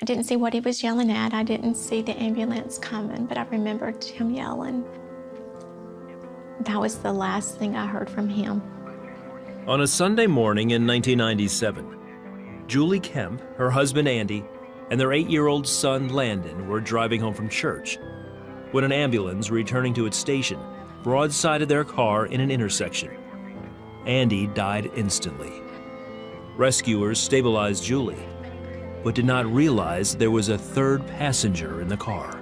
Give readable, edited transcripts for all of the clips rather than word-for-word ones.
I didn't see what he was yelling at. I didn't see the ambulance coming, but I remembered him yelling. That was the last thing I heard from him. On a Sunday morning in 1997, Julie Kemp, her husband Andy, and their 8-year-old son Landon were driving home from church when an ambulance returning to its station broadsided their car in an intersection. Andy died instantly. Rescuers stabilized Julie, but did not realize there was a third passenger in the car.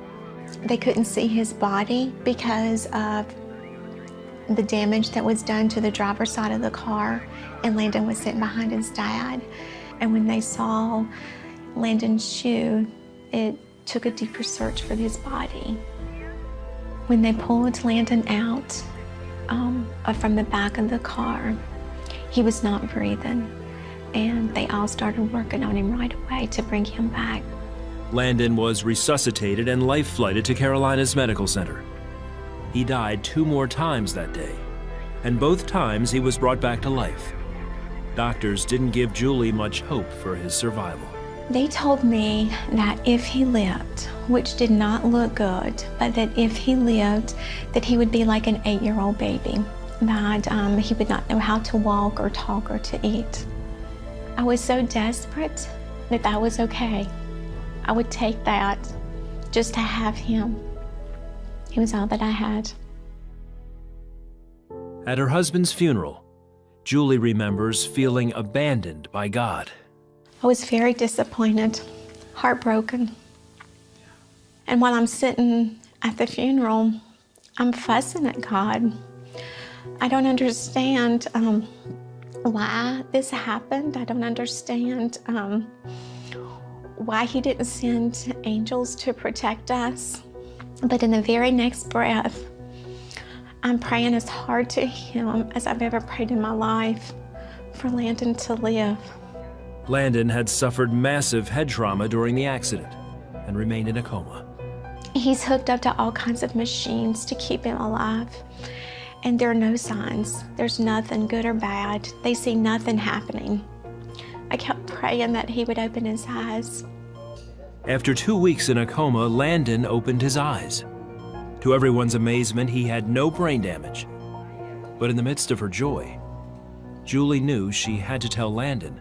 They couldn't see his body because of the damage that was done to the driver's side of the car, and Landon was sitting behind his dad. And when they saw Landon's shoe, it took a deeper search for his body. When they pulled Landon out from the back of the car, he was not breathing, and they all started working on him right away to bring him back. Landon was resuscitated and life-flighted to Carolina's Medical Center. He died 2 more times that day, and both times he was brought back to life. Doctors didn't give Julie much hope for his survival. They told me that if he lived, which did not look good, but that if he lived, that he would be like an 8-year-old baby, that he would not know how to walk or talk or to eat. I was so desperate that that was okay. I would take that just to have him. He was all that I had. At her husband's funeral, Julie remembers feeling abandoned by God. I was very disappointed, heartbroken. And while I'm sitting at the funeral, I'm fussing at God. I don't understand why this happened. I don't understand why he didn't send angels to protect us. But in the very next breath, I'm praying as hard to him as I've ever prayed in my life for Landon to live. Landon had suffered massive head trauma during the accident and remained in a coma. He's hooked up to all kinds of machines to keep him alive, and there are no signs. There's nothing good or bad. They see nothing happening. I kept praying that he would open his eyes. After 2 weeks in a coma, Landon opened his eyes. To everyone's amazement, he had no brain damage. But in the midst of her joy, Julie knew she had to tell Landon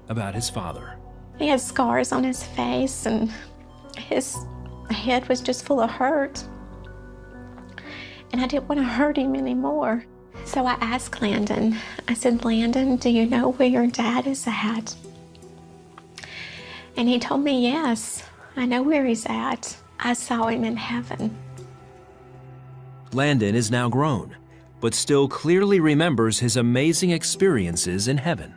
about his father. He had scars on his face, and his head was just full of hurt. And I didn't want to hurt him anymore. So I asked Landon, I said, Landon, do you know where your dad is at? And he told me, yes, I know where he's at. I saw him in heaven. Landon is now grown, but still clearly remembers his amazing experiences in heaven.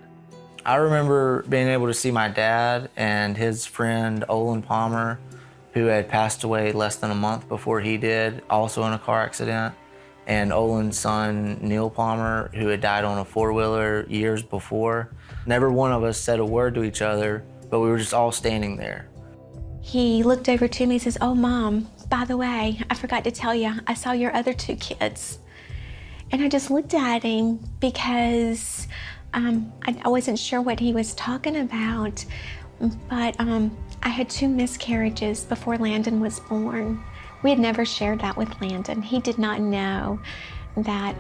I remember being able to see my dad and his friend Olin Palmer, who had passed away less than a month before he did, also in a car accident, and Olin's son Neil Palmer, who had died on a 4-wheeler years before. Never one of us said a word to each other, but we were just all standing there. He looked over to me and says, oh, Mom, by the way, I forgot to tell you, I saw your other 2 kids. And I just looked at him because I wasn't sure what he was talking about, but I had 2 miscarriages before Landon was born. We had never shared that with Landon. He did not know that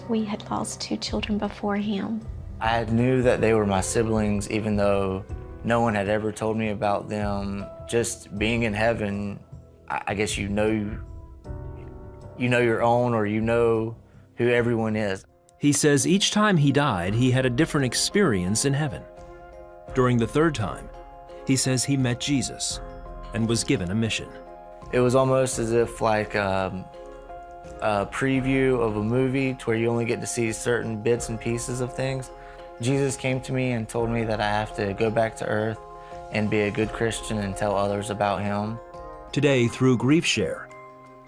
we had lost 2 children before him. I knew that they were my siblings, even though no one had ever told me about them. Just being in heaven, I guess you know your own, or you know who everyone is. He says each time he died, he had a different experience in heaven. During the 3rd time, he says he met Jesus and was given a mission. It was almost as if like a preview of a movie to where you only get to see certain bits and pieces of things. Jesus came to me and told me that I have to go back to earth and be a good Christian and tell others about him. Today, through Grief Share,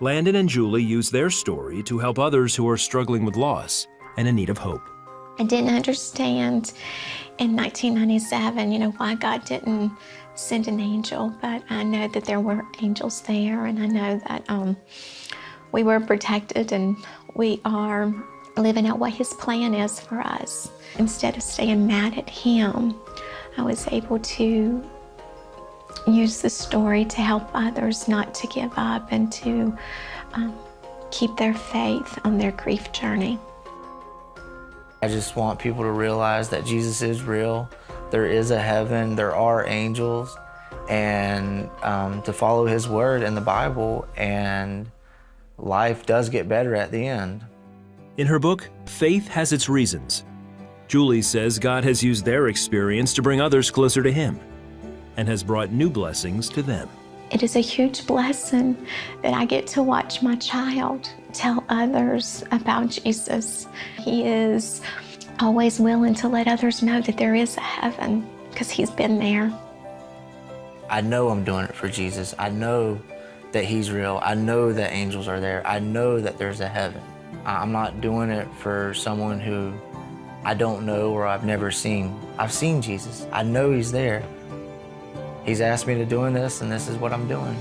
Landon and Julie use their story to help others who are struggling with loss and in need of hope. I didn't understand in 1997, why God didn't send an angel, but I know that there were angels there, and I know that we were protected and we are living out what his plan is for us. Instead of staying mad at him, I was able to use the story to help others not to give up and to keep their faith on their grief journey. I just want people to realize that Jesus is real. There is a heaven, there are angels, and to follow his word in the Bible, and life does get better at the end. In her book, Faith Has Its Reasons, Julie says God has used their experience to bring others closer to him and has brought new blessings to them. It is a huge blessing that I get to watch my child tell others about Jesus. He is always willing to let others know that there is a heaven because he's been there. I know I'm doing it for Jesus. I know that he's real. I know that angels are there. I know that there's a heaven. I'm not doing it for someone who I don't know or I've never seen. I've seen Jesus. I know he's there. He's asked me to doing this, and this is what I'm doing.